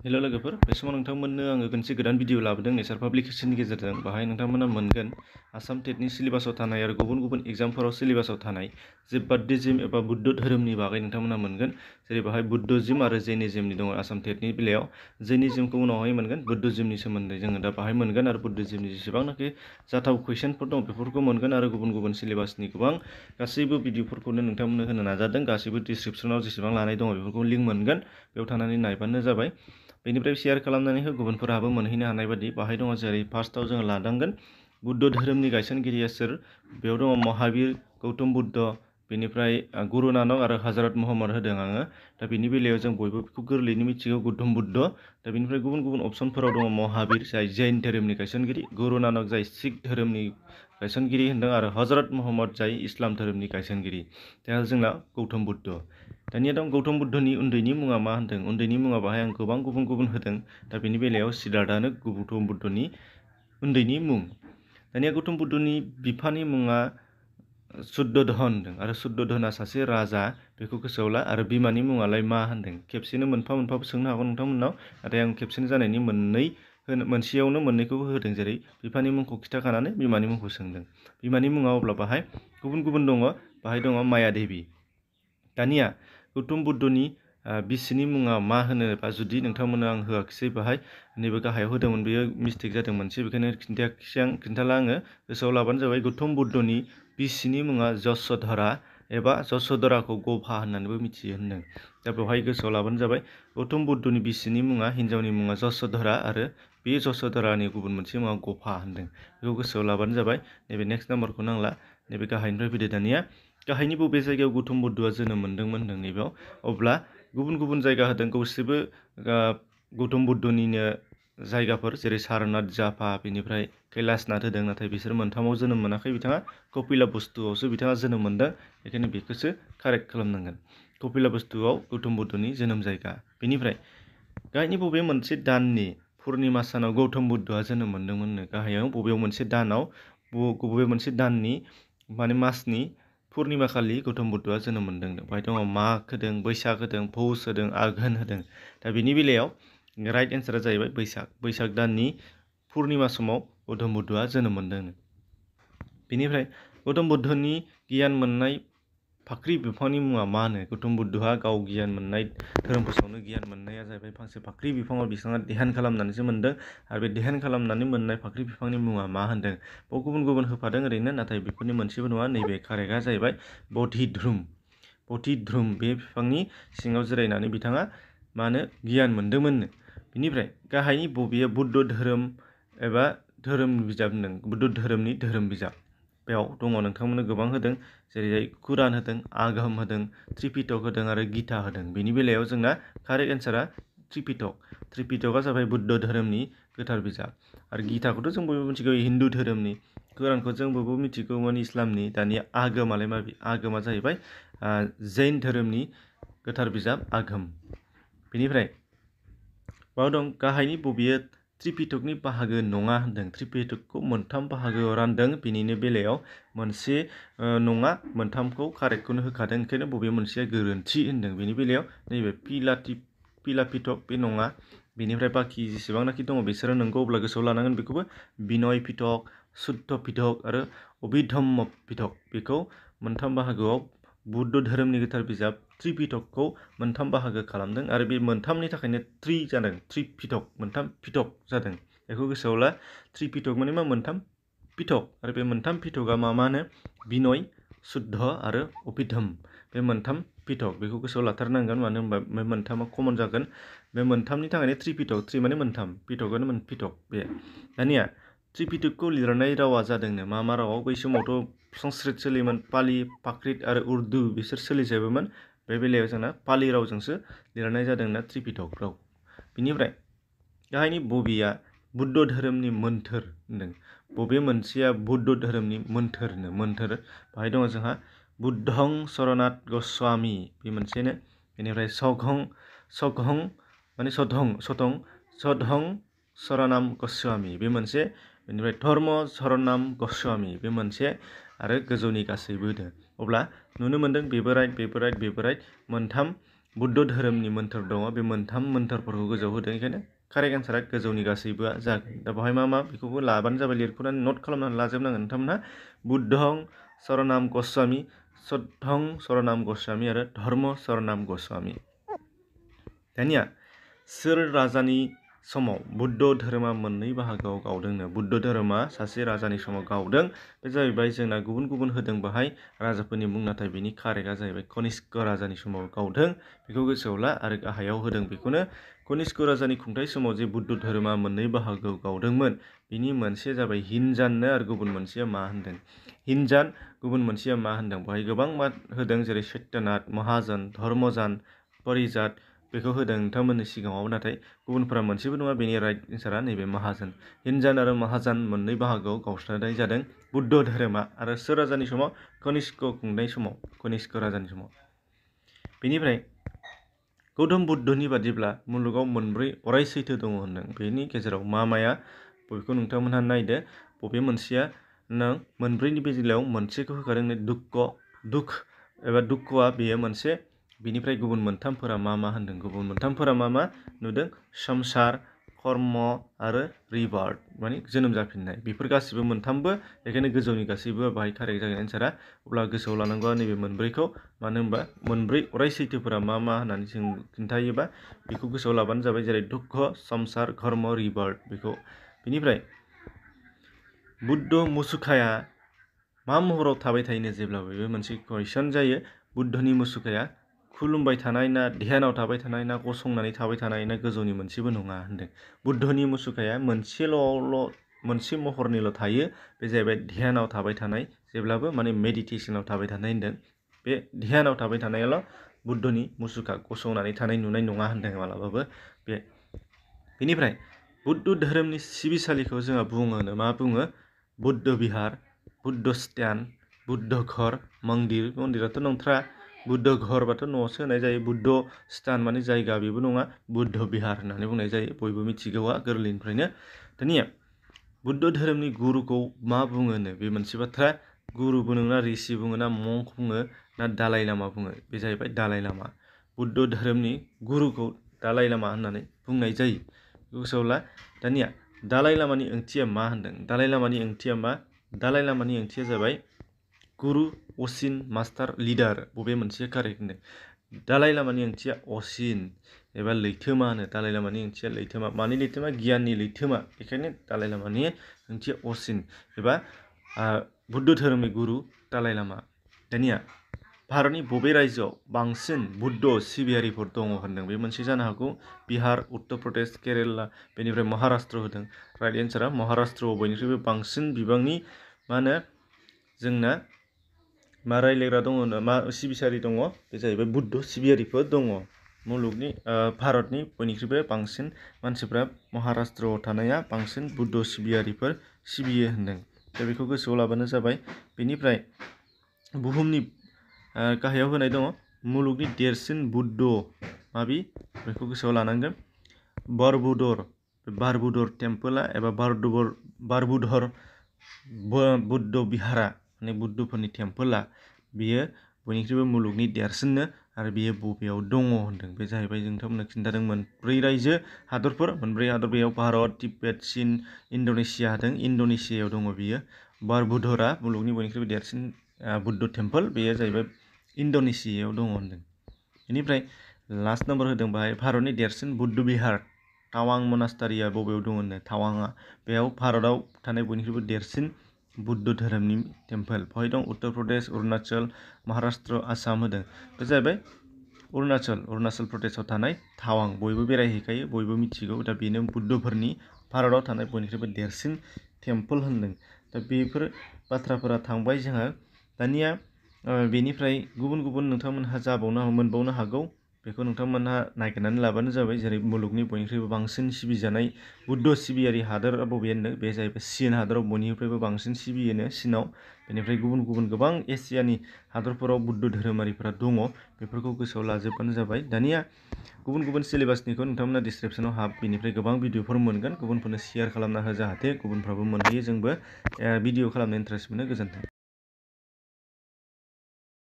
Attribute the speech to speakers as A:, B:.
A: हेल' लोगोफोर, बे समाव नोंथांमोननो आङो मोनसे गोदान भिडिअ लाबोदों नेचार पाब्लिकेसननि गेजेरजों। बाहाय नोंथांमोना मोनगोन आसाम टेटनि सिलेबासाव थानाय आरो गुबुन गुबुन एग्जामफोराव सिलेबासाव थानाय जे बौद्धिज्म एबा बुद्ध धोरोमनि बागै नोंथांमोना मोनगोन। जेरै बाहाय बुद्धिज्म आरो जैनिज्मनि दङ आसाम टेटनि बेलायाव। जैनिज्मखौ उनावहाय मोनगोन, बुद्धिज्मनि सोमोन्दै जोङो दा बाहाय मोनगोन आरो बुद्धिज्मनि जेसेबांनाखि जाथाव कुइसनफोर दं बेफोरखौ मोनगोन आरो गुबुन गुबुन सिलेबासनि गोबां गासैबो भिडिअफोरखौनो नोंथांमोननो होनो नाजादों। गासैबो डिसक्रिपसनाव जेसेबां लानाय दङ बेफोरखौ लिंक मोनगोन, बेयाव थानानै नायबानो जाबाय। बेनिफ्राय शेयार खालामनानै हो, गुबुनफोराबो मोनहैनो हानाय बायदि। बाहाय दङ जेरै फार्स्टआव जोङो लानांगोन बुद्ध धोरोमनि गायसनगिरिया सोर। बेयाव दङ महावीर, गौतम बुद्ध, बेनिफ्राय गुरु नानक आरो हजरत मुहम्मद होदों आङो। दा बेनि बेलायाव जों बयबो बेखौ गोरलैयैनो मिथिगौ, गौतम बुद्ध। दा बेनिफ्राय गुबुन गुबुन अपसनफोराव दङ महावीर, जाय जैन धोरोमनि गायसनगिरि, गुरु नानक जाय सिख धोरोमनि गायसनगिरि होनदों, आरो हजरत मुहम्मद जाय इस्लाम धोरोमनि गायसनगिरि। दा जोंना गौतम बुद्ध। दानिया दं गौतम बुद्धनि उन्दैनि मुङा मा होनदों। उन्दैनि मुङा बाहाय आं गोबां गुबुन गुबुन होदों। दा बेनि बेलायाव सिद्धार्थानो गौतम बुद्धनि उन्दैनि मुं। दानिया गौतम बुद्धनि बिफानि मुङा शुद्धोधन होनदों, आरो शुद्धोधना सासे राजा, बेखौ गोसोआव ला। आरो बिमानि मुङालाय मा होनदों। खेबसेनो मोनफा मोनफाबो सोंनो हागौ नोंथांमोननाव, नाथाय आं खेबसेनो जानायनि मोनसेयावनो मोननैखौबो होदों। जेरै बिफानि मुंखौ खिथाखानानै बिमानि मुंखौ सोंदों। बिमानि मुङा अब्ला बाहाय गुबुन गुबुन दङ। बाहाय दङ माया देबी। दानिया गौतम बुद्धनि बिसिनि मुङा मा होनोबा, जुदि नोंथांमोननो आं होआखिसै, बाहाय नैबे गाहायाव होदोंमोन, बेयो मिस्टेक जादों मोनसे, बेखायनो खिन्थाला आङो, गोसोआव लाबानो जाबाय। गौतम बुद्धनि बिसिनि मुङा यशोधरा, एबा यशोधराखौ गभा होननानैबो मिथियो होनदों। दा बेवहाय गोसोआव लाबानो जाबाय, गौतम बुद्धनि बिसिनि मुङा, हिन्जावनि मुङा यशोधरा, आरो बे यशोधरानि गुबुन मोनसे मुङा गभा होनदों। बेखौ गोसोआव लाबानो जाबाय। नैबे नेक्स्ट नाम्बारखौ नांला, नैबे गाहायनिफ्राय फैदो। दानिया गाहायनि बबे जायगायाव गौतम बुद्धआ जोनोम मोन्दोंमोन होनदों नैबेयाव। अब्ला गुबुन गुबुन जायगा होदों, गासिबो गौतम बुद्धनिनो जायगाफोर, जेरै सारनाथ, जाफा, बेनिफ्राय कैलासनाथ होदों। नाथाय बिसोर मोनथामाव जोनोम मोनाखै बिथाङा, कपिलाबस्तुआवसो बिथाङा जोनोम मोन्दों। बेखायनो बेखौसो कारेक्ट खालामनांगोन। कपिलाबस्तुआव गौतम बुद्धनि जोनोम जायगा। बेनिफ्राय गाहायनि बबे मोनसे दाननि पुर्निमा सानाव गौतम बुद्धआ जोनोम मोन्दोंमोननो। गाहायाव बबेयाव मोनसे दानाव, बबे मोनसे दाननि माने मासनि पुर्निमा खालि गौतम बुद्धआ जोनोम मोन्दों। बेहाय दङ माघ होदों, बैसाग होदों, पौष होदों, आघोन होदों। दा बेनि बेलायाव राइट एन्सारा जाहैबाय बैसाग। बैसाग दाननि पुर्निमा समाव गौतम बुद्धआ जोनोम मोन्दों। बेनिफ्राय गौतम बुद्धनि गियान मोननाय फाख्रि बिफांनि मुङा मा होनो। गौतम बुद्धआ गाव गियान मोननाय, धोरोम फोसावनो गियान मोननाया जाहैबाय फांसे फाख्रि बिफाङाव बिथाङा ध्यान खालामनानैसो मोन्दों। आरो बे ध्यान खालामनानै मोननाय फाख्रि बिफांनि मुङा मा होनदों। बेयाव गुबुन गुबुन होफादों ओरैनो, नाथाय बेफोरनि मोनसेबो नङा। नैबे कारेक्टआ जाहैबाय बोधिधर्म। बोधिधर्म, बे बिफांनि सिङाव जिरायनानै बिथाङा मा होनो गियान मोन्दोंमोननो। बेनिफ्राय गाहायनि बबेया बुद्ध धोरोम एबा धोरोम बिजाब होनदों। बुद्ध धोरोमनि धोरोम बिजाब बेयाव दङ, नोंथांमोननो गोबां होदों। जेरैहाय कुरान होदों, आगम होदों, त्रिपिटक होदों, आरो गीता होदों। बेनि बेलायाव जोंना कारेक्ट एन्सारा त्रिपिटक। त्रिपिटकआ जाबाय बुद्ध धोरोमनि गोथार बिजाब। आरो गीताखौथ' जों बयबो मिथिगौ, हिन्दु धोरोमनि। कुरानखौ जों बयबो मिथिगौमोन, इस्लामनि। दानिया आगमालाय मा? आगमा जाहैबाय जैन धोरोमनि गोथार बिजाब आगम। बेनिफ्राय बाव दं गाहायनि बबेयो त्रिपिटकनि बाहागो नङा होनदों। त्रिपिटकखौ मोनथाम बाहागोआव रानदों। बेनिनो बेलायाव मोनसे नङा, मोनथामखौ कारेक्टखौनो होखादों। ओंखायनो बबे मोनसेया गोरोन्थि होनदों। बेनि बेलायाव नैबे पिलापिटक बे नङा। बेनिफ्राय बाखि जेसेबांनाखि दङ बिसोरो नंगौ। अब्ला गोसोआव लानांगोन बेखौबो। बिनय पिटक, शुद्ध पिटक, आरो अभिधम्म पिटक। बेखौ मोनथाम बाहागोआव बुद्ध धोरोमनि गोथार बिजाब त्रिपिटकखौ मोनथाम बाहागो खालामदों। आरो बे मोनथामनि थाखायनो थ्रि जादों। त्रिपिटक, मोनथाम पिटक जादों। बेखौ गोसोआव ला। त्रिपिटक माने मा? मोनथाम पिटक। आरो बे मोनथाम पिटकआ मा मा होनो? बिनय, शुद्ध, आरो अभिधम्म। बे मोनथाम पिटक। बेखौ गोसोआव लाथारनांगोन, मानो होनबा बे मोनथामा कमन जागोन। बे मोनथामनि थाखायनो त्रिपिटक। थ्रि माने मोनथाम, पिटकआनो पिटक बे। दानिया त्रिपिटकखौ लिरनाय रावा जादोंनो मा मा रावाव? बै समावथ' संस्कृत सोलियोमोन, पालि, प्राकृत आरो उर्दु बिसोर सोलिजोबोमोन। बे बेलायाव जोंना पालि रावजोंसो लिरनाय जादोंना त्रिपिटक राव। बेनिफ्राय गाहायनि बबेया बुद्ध धोरोमनि मोन्थोर होनदों। बबे मोनसेया बुद्ध धोरोमनि मोन्थोर होनो। मोन्थोर बाहाय दङ जोंहा बुद्धं शरणाथ गच्छामि, बे मोनसेनो। बेनिफ्राय सघं माने सधं शरणम गच्छामि, बे मोनसे। बेनिफ्राय धर्म शरणम गच्छामि, बे मोनसे। आरो गोजौनि गासैबो होदों। अब्ला नुनो मोन्दों बेबो राइट, बेबो राइट, बेबो राइट। मोनथाम बुद्ध धोरोमनि मोन्थोर दङ बे मोनथाम मोन्थोरफोरखौ गोजौआव होदों बेखायनो कारेक्ट आन्सारा गोजौनि गासैबोआ जागोन दा बेवहाय मा बेखौबो लाबानो जाबाय लिरख'नानै नट खालामनानै लाजोबनांगोन नोंथांमोनहा बुद्धं शरणम गस्वामी सद्धं शरणम गस्वामी आरो धर्म शरणम गस्वामी दानिया सोर राजानि समाव बुद्ध धोरोमा मोननै बाहागोआव गावदोंनो बुद्ध धोरोमा सासे राजानि समाव गावदों बे जाहैबाय जोंना गुबुन गुबुन होदों बाहाय राजाफोरनि मुं नाथाय बेनि कारेक्टआ जाहैबाय कनिष्क राजानि समाव गावदों बेखौ गोसोआव ला आरो गाहायाव होदों बेखौनो कनिष्क राजानि खुंथाय समाव जे बुद्ध धोरोमा मोननै बाहागोआव गावदोंमोन बिनि मोनसेया जाबाय हिनजाननो आरो गुबुन मोनसेया मा होनदों हिनजान गुबुन मोनसेया मा होनदों बेवहाय गोबां मा होदों जेरै सत्यनाथ महाजन धर्मजान परिजात बेखौ होदों नोंथांमोननि सिगाङाव नाथाय गुबुनफोरा मोनसेबो नङा बेनि राइट एन्सारा नैबे महाजन हिनजान आरो महाजन मोननै बाहागोआव गावस्रानाय जादों बुद्ध धोरोमा आरो सोर राजानि समाव कनिष्क खुंनाय समाव कनिष्क राजानि समाव बेनिफ्राय गौतम बुद्धनि बादिब्ला मुलुगाव मोनब्रै अराय सैथो दङ होनदों बेनि गेजेराव माया बेखौ नोंथांमोनहा नायदो बबे मोनसेया नों मोनब्रैनि बेलायाव मोनसेखौ होखादों दुख एबा दुखआ बेयो मोनसे बिनिफ्राय गुबुन मोनथामफोरा मा होनदों गुबुन मोनथामफोरा मा नुदों संसार कर्म आरो रिबार्थ माने जोनोम जाफिननाय बेफोर गासिबो मोनथामबो बेखायनो गोजौनि गासैबो बाहाय कारेक्ट जागोन एन्सारा अब्ला गोसोआव लानांगौआ नैबे मोनब्रैखौ मानो होनबा मोनब्रै अराय सैथोफोरा मा होननानै जों खिन्थायोबा बेखौ गोसोआव लाबानो जाबाय जेरै दुख संसार कर्म रिबार्थ बेखौ बेनिफ्राय बुद्ध मुसुखाया मा महराव थाबाय थायोनो जेब्लाबो बे मोनसे कुइसन जायो बुद्धनि मुसुखाया खुलुमबाय थानाय ना ध्यानाव थाबाय थानाय ना गसंनानै थाबाय थानाय ना गोजौनि मोनसेबो नङा होनदों बुद्धनि मुसुखाया मोनसे महरनिल' थायो बे जाहैबाय ध्यानाव थाबाय थानाय जेब्लाबो माने मेडिटेसनाव थाबाय थानाय होनदों बे ध्यानाव थाबाय थानायाल' बुद्धनि मुसुखा गसंनानै थानाय नुनाय नङा होनदों मालाबाबो बेनिफ्राय बुद्ध धोरोमनि सिबिसालिखौ जोंहा मा बुङो बुद्ध बिहार बुद्ध स्ट्यान बुद्ध घर मन्दिराथ' नंथ्रा बुद्ध घरबाथ' न'आवसो होनाय जायो बुद्ध स्टान माने जायगा बेबो नङा बुद्ध बिहार होननानै बुंनाय जायो बयबो मिथिगौआ गोरलैनिफ्रायनो दानिया बुद्ध धोरोमनि गुरुखौ मा बुङोनो बे मोनसे बाथ्रा गुरु बुङो ना ऋषि बुङो ना मंक बुङो ना दालाइ लामा बुङो बे जाहैबाय दालाइ लामा बुद्ध धोरोमनि गुरुखौ दालाइ लामा होननानै बुंनाय जायो गोसोआव ला दानिया दालाइ लामानि ओंथिया मा होनदों दालाइ लामानि ओंथिया मा दालाइ लामानि ओंथिया जाबाय गुरु असिन मास्टार लिडार बबे मोनसे कारेक्ट होनदों दालाइ लामानि ओंथिया असिन एबा लैथोमा होनो दालाइ लामानि ओंथिया लैथोमा मानि लैथोमा गियाननि लैथोमा बेखायनो दालाइ लामानि ओंथिया असिन एबा बुद्ध धोरोमनि गुरु दालाइ लामा दानिया भारतनि बबे रायजोआव बांसिन बुद्ध सिबियारिफोर दङ होनदों बे मोनसे जानो हागौ बिहार उत्तर प्रदेश केरेला बेनिफ्राय महाराष्ट्र होदों राइट एन्सारा महाराष्ट्रआव बयनिख्रुइबो बांसिन बिबांनि जोंना मा रायलायग्रा दङ मा सिबिसारि दङ बे जाहैबाय बुद्ध सिबियारिफोर दङ मुलुगनि भारतनि बयनिख्रुइबो बांसिन मानसिफ्रा महाराष्ट्रआव थानाया बांसिन बुद्ध सिबियारिफोर सिबियो होनदों दा बेखौ गोसोआव लाबानो जाबाय बेनिफ्राय बुहुमनि गाहायाव होनाय दङ मुलुगनि देरसिन बुद्ध बेखौ गोसोआव लानांगोन बारबुदर टेम्पोला एबा बारबुधर बुद्ध बिहारा माने बुद्धफोरनि टेम्पोला बियो बयनिख्रुइबो मुलुगनि देरसिननो आरो बियो बबेयाव दङ होनदों बे जाहैबाय नोंथांमोननो खिन्थादों मोनब्रै मोनब्रै हादर बेयाव भारत तिब्बत चीन इण्ड'नेसिया होदों इण्ड'नेसियायाव दङ बियो बारबुधरा मुलुगनि बयनिख्रुइबो देरसिन बुद्ध टेम्पोल बेयो जाहैबाय इण्ड'नेसियायाव दङ होनदों बेनिफ्राय लास्ट नाम्बार होदों बाहाय भारतनि देरसिन बुद्ध बिहार टावां मनास्टारिया बबेयाव दङ होनदों टावाङा बेयाव भारतआव थानाय बयनिख्रुइबो देरसिन बुद्ध धोरोमनि टेम्पोल बेवहाय दं उत्तर प्रदेश अरुणाचल महाराष्ट्र आसाम होदों बे जाहैबाय अरुणाचल प्रदेशआव थानाय टावां बयबो बेरायहैखायो बयबो मिथिगौ दा बेनो बुद्धफोरनि भारतआव थानाय बयनिख्रुइबो देरसिन टेम्पोल होनदों दा बेफोर बाथ्राफोरा थांबाय जोंहा दानिया बेनिफ्राय गुबुन नोंथांमोनहा मोनबावनो हागौ बेखौ नोंथांमोनहा नागिरनानै लाबानो जाबाय जेरै मुलुगनि बयनिख्रुइबो बांसिन सिबिजानाय बुद्ध सिबियारि हादोरा बबे होनदों बे जाहैबाय चीन हादराव बयनिफ्रायबो बांसिन सिबियोनो चीनाव बेनिफ्राय गुबुन गोबां एसियानि हादरफोराव बुद्ध धोरोमारिफोरा दङ बेफोरखौ गोसोआव लाजोबबानो जाबाय दानिया गुबुन सिलेबासनिखौ नोंथांमोना डिसक्रिपसनाव बेनिफ्राय गोबां भिडिअफोर मोनगोन गुबुनफोरनो शेयार खालामना हो जाहाथे गुबुनफ्राबो मोनहैयो जोंबो भिडिअ खालामनो इन्टारेस्ट मोनो गोजोन्थों।